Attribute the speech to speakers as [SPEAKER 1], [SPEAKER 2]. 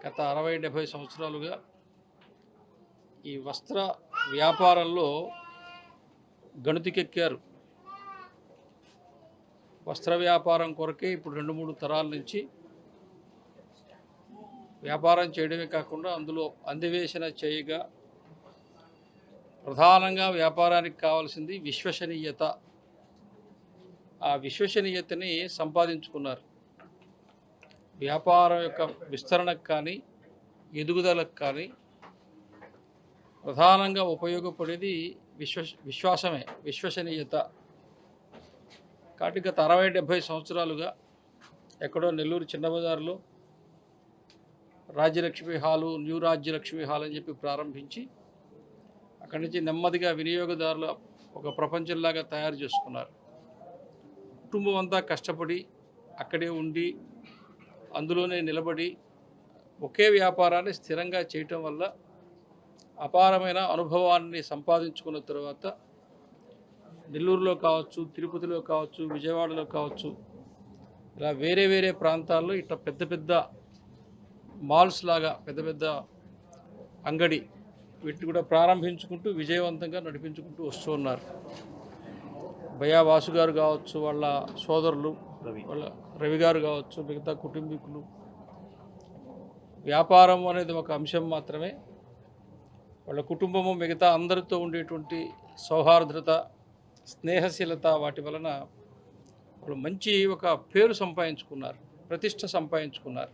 [SPEAKER 1] గత 60-70 సంవత్సరాలుగా ఈ వస్త్ర వ్యాపారంలో గణుతికెక్కారు. వస్త్ర వ్యాపారం కొరకే ఇప్పుడు 2-3 తరాల నుంచి వ్యాపారం చేయడమే కాకుండా అందులో అందివేశన చేయగా ప్రధానంగా వ్యాపారానికి కావాల్సింది విశ్వసనీయత. ఆ విశ్వసనీయతని సంపాదించుకున్నారు. వ్యాపారం యొక్క విస్తరణకు కానీ ఎదుగుదలకు కానీ ప్రధానంగా ఉపయోగపడేది విశ్వాసమే, విశ్వసనీయత. కాబట్టి గత 60-70 సంవత్సరాలుగా ఎక్కడో నెల్లూరు చిన్న బజార్లో Rajyalakshmi hall, new Rajyalakshmi hall అని చెప్పి ప్రారంభించి అక్కడి నుంచి నెమ్మదిగా వినియోగదారుల ఒక ప్రపంచంలాగా తయారు చేసుకున్నారు. కుటుంబం అంతా కష్టపడి అక్కడే ఉండి అందులోనే నిలబడి ఒకే వ్యాపారాన్ని స్థిరంగా చేయటం వల్ల అపారమైన అనుభవాన్ని సంపాదించుకున్న తర్వాత నెల్లూరులో కావచ్చు, తిరుపతిలో కావచ్చు, విజయవాడలో కావచ్చు, ఇలా వేరే వేరే ప్రాంతాల్లో ఇట్లా పెద్ద పెద్ద మాల్స్ లాగా పెద్ద పెద్ద అంగడి వీటిని కూడా ప్రారంభించుకుంటూ విజయవంతంగా నడిపించుకుంటూ వస్తూ ఉన్నారు. భయా వాసు గారు కావచ్చు, వాళ్ళ సోదరులు వాళ్ళ రవి గారు కావచ్చు, మిగతా కుటుంబీకులు. వ్యాపారం అనేది ఒక అంశం మాత్రమే. వాళ్ళ కుటుంబము మిగతా అందరితో ఉండేటువంటి సౌహార్ద్రత, స్నేహశీలత, వాటి వలన వాళ్ళు మంచి ఒక పేరు సంపాదించుకున్నారు, ప్రతిష్ట సంపాదించుకున్నారు.